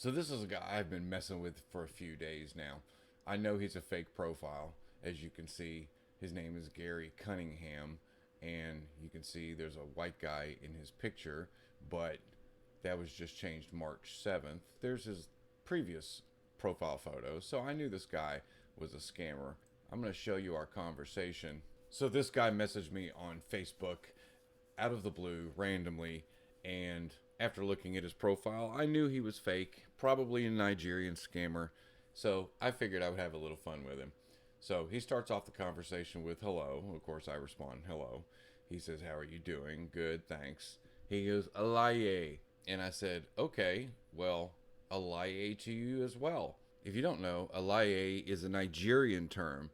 So this is a guy I've been messing with for a few days now. I know he's a fake profile. As you can see, his name is Gary Cunningham, and you can see there's a white guy in his picture, but that was just changed March 7th. There's his previous profile photo, so I knew this guy was a scammer. I'm going to show you our conversation. So this guy messaged me on Facebook out of the blue randomly, and after looking at his profile, I knew he was fake, probably a Nigerian scammer. So I figured I would have a little fun with him. So he starts off the conversation with hello. Of course, I respond hello. He says, "How are you doing?" "Good, thanks." He goes, "Alaye." And I said, "Okay, well, alaye to you as well." If you don't know, alaye is a Nigerian term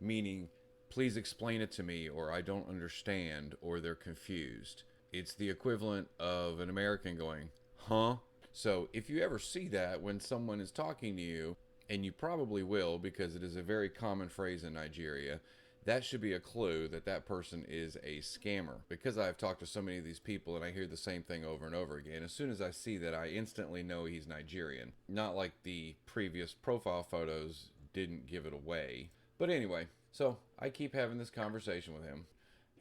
meaning please explain it to me, or I don't understand, or they're confused. It's the equivalent of an American going, huh? So if you ever see that when someone is talking to you, and you probably will because it is a very common phrase in Nigeria, that should be a clue that that person is a scammer. Because I've talked to so many of these people and I hear the same thing over and over again, as soon as I see that, I instantly know he's Nigerian. Not like the previous profile photos didn't give it away. But anyway, so I keep having this conversation with him,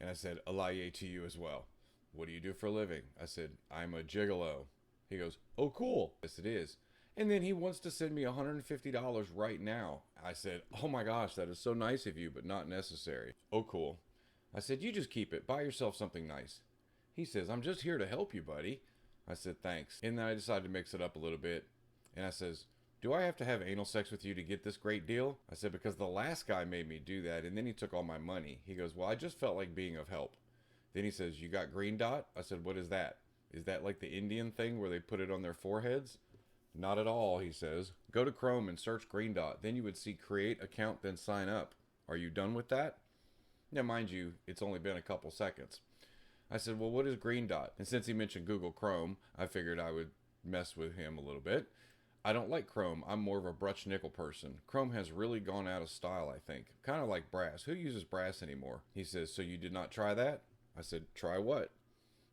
and I said, "Alaye to you as well. What do you do for a living?" I said, "I'm a gigolo." He goes, "Oh, cool." Yes, it is. And then he wants to send me $150 right now. I said, "Oh my gosh, that is so nice of you, but not necessary." "Oh, cool." I said, "You just keep it. Buy yourself something nice." He says, "I'm just here to help you, buddy." I said, "Thanks." And then I decided to mix it up a little bit. And I says, "Do I have to have anal sex with you to get this great deal?" I said, "Because the last guy made me do that, and then he took all my money." He goes, "Well, I just felt like being of help." Then he says, "You got Greendot?" I said, "What is that? Is that like the Indian thing where they put it on their foreheads?" "Not at all," he says. "Go to Chrome and search Greendot. Then you would see create account, then sign up. Are you done with that?" Now, mind you, it's only been a couple seconds. I said, "Well, what is Greendot?" And since he mentioned Google Chrome, I figured I would mess with him a little bit. I don't like Chrome. I'm more of a brushed nickel person. Chrome has really gone out of style, I think. Kind of like brass. Who uses brass anymore? He says, "So you did not try that?" I said, "Try what?"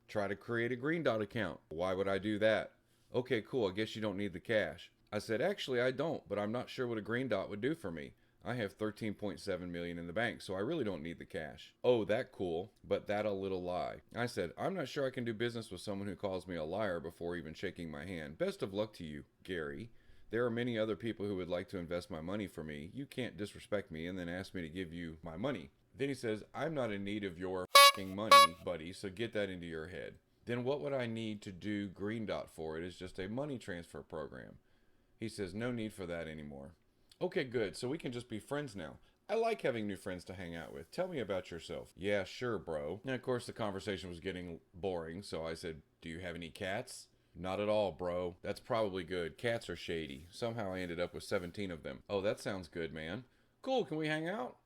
"Try to create a Greendot account." "Why would I do that?" "Okay, cool. I guess you don't need the cash." I said, "Actually, I don't, but I'm not sure what a Greendot would do for me. I have 13.7 million in the bank, so I really don't need the cash." "Oh, that cool, but that a little lie." I said, "I'm not sure I can do business with someone who calls me a liar before even shaking my hand. Best of luck to you, Gary. There are many other people who would like to invest my money for me. You can't disrespect me and then ask me to give you my money." Then he says, "I'm not in need of your fucking money, buddy, so get that into your head." "Then what would I need to do Greendot for? It is just a money transfer program." He says, "No need for that anymore." "Okay, good. So we can just be friends now. I like having new friends to hang out with. Tell me about yourself." "Yeah, sure, bro." And of course, the conversation was getting boring, so I said, "Do you have any cats?" "Not at all, bro." "That's probably good. Cats are shady. Somehow I ended up with 17 of them." "Oh, that sounds good, man." "Cool. Can we hang out?"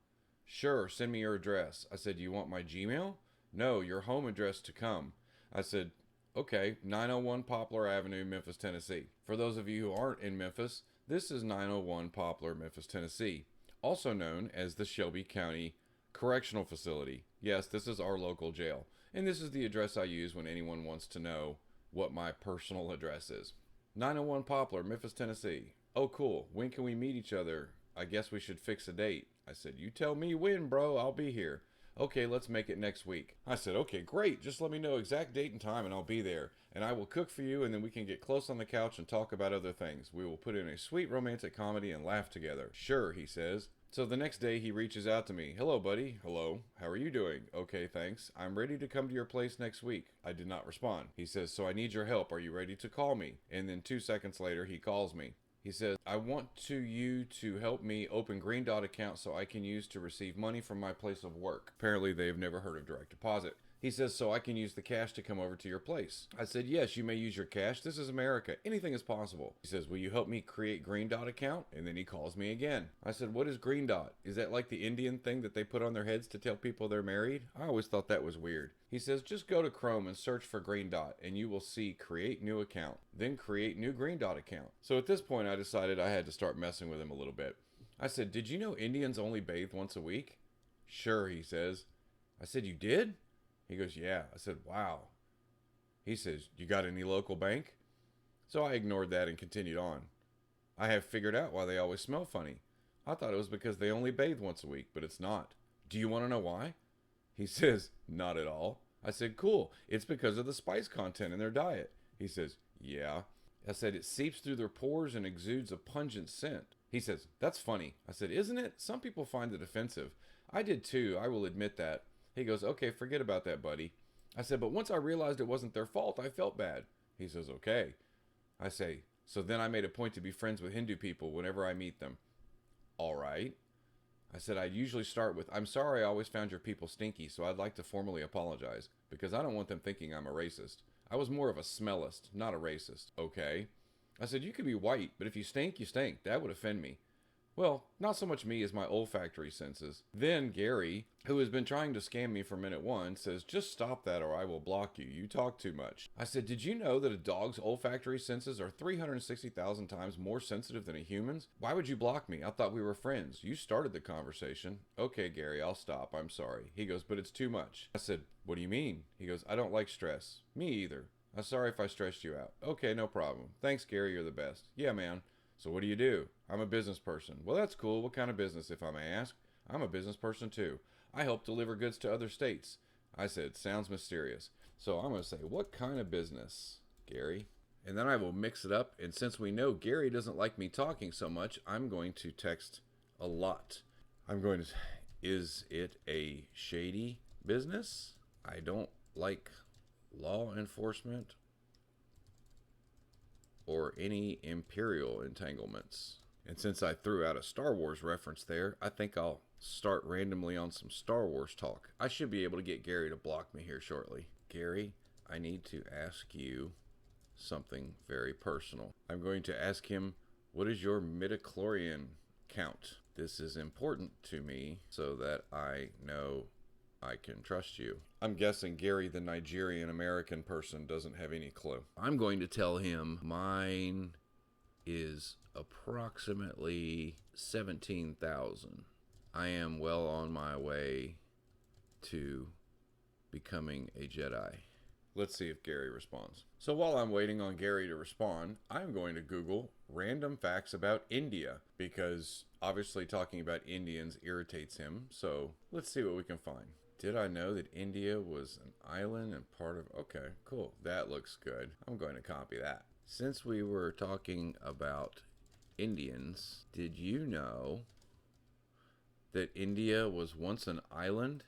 "Sure. Send me your address." I said, "Do you want my Gmail?" "No, your home address to come." I said, "Okay, 901 Poplar Avenue, Memphis, Tennessee." For those of you who aren't in Memphis, this is 901 Poplar, Memphis, Tennessee, also known as the Shelby County Correctional Facility. Yes, this is our local jail, and this is the address I use when anyone wants to know what my personal address is. 901 Poplar, Memphis, Tennessee. "Oh, cool. When can we meet each other? I guess we should fix a date." I said, "You tell me when, bro. I'll be here." "Okay, let's make it next week." I said, "Okay, great. Just let me know exact date and time and I'll be there. And I will cook for you and then we can get close on the couch and talk about other things. We will put in a sweet romantic comedy and laugh together." "Sure," he says. So the next day he reaches out to me. "Hello, buddy." "Hello. How are you doing?" "Okay, thanks. I'm ready to come to your place next week." I did not respond. He says, "So I need your help. Are you ready to call me?" And then 2 seconds later he calls me. He says, "I want you to help me open Greendot account so I can use to receive money from my place of work." Apparently they've never heard of direct deposit. He says, "So I can use the cash to come over to your place." I said, "Yes, you may use your cash. This is America. Anything is possible." He says, "Will you help me create Greendot account?" And then he calls me again. I said, "What is Greendot? Is that like the Indian thing that they put on their heads to tell people they're married? I always thought that was weird." He says, "Just go to Chrome and search for Greendot and you will see create new account. Then create new Greendot account." So at this point I decided I had to start messing with him a little bit. I said, "Did you know Indians only bathe once a week?" "Sure," he says. I said, "You did?" He goes, "Yeah." I said, "Wow." He says, "You got any local bank?" So I ignored that and continued on. I have figured out why they always smell funny. I thought it was because they only bathe once a week, but it's not. Do you want to know why? He says, not at all. I said, cool. It's because of the spice content in their diet. He says, yeah. I said, it seeps through their pores and exudes a pungent scent. He says, that's funny. I said, isn't it? Some people find it offensive. I did too. I will admit that. He goes, okay, forget about that, buddy. I said, but once I realized it wasn't their fault, I felt bad. He says, okay. I say, so then I made a point to be friends with Hindu people whenever I meet them. All right. I said, I'd usually start with, I'm sorry I always found your people stinky, so I'd like to formally apologize, because I don't want them thinking I'm a racist. I was more of a smellist, not a racist. Okay. I said, you could be white, but if you stink, you stink. That would offend me. Well, not so much me as my olfactory senses. Then Gary, who has been trying to scam me from minute one, says, just stop that or I will block you. You talk too much. I said, did you know that a dog's olfactory senses are 360,000 times more sensitive than a human's? Why would you block me? I thought we were friends. You started the conversation. Okay, Gary, I'll stop. I'm sorry. He goes, but it's too much. I said, what do you mean? He goes, I don't like stress. Me either. I'm sorry if I stressed you out. Okay, no problem. Thanks, Gary. You're the best. Yeah, man. So what do? I'm a business person. Well, that's cool. What kind of business, if I may ask? I'm a business person too. I help deliver goods to other states. I said, sounds mysterious. So I'm going to say, what kind of business, Gary? And then I will mix it up. And since we know Gary doesn't like me talking so much, I'm going to text a lot. I'm going to, is it a shady business? I don't like law enforcement or any imperial entanglements. And since I threw out a Star Wars reference there, I think I'll start randomly on some Star Wars talk. I should be able to get Gary to block me here shortly. Gary, I need to ask you something very personal. I'm going to ask him, what is your midichlorian count? This is important to me so that I know I can trust you. I'm guessing Gary, the Nigerian American person, doesn't have any clue. I'm going to tell him mine is approximately 17,000. I am well on my way to becoming a Jedi. Let's see if Gary responds. So while I'm waiting on Gary to respond, I'm going to Google random facts about India, because obviously talking about Indians irritates him. So let's see what we can find. Did I know that India was an island and part of... Okay, cool. That looks good. I'm going to copy that. Since we were talking about Indians, did you know that India was once an island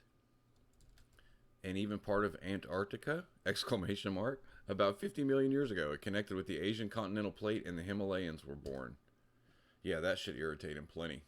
and even part of Antarctica? Exclamation mark. About 50 million years ago, it connected with the Asian continental plate and the Himalayas were born. Yeah, that should irritate him plenty.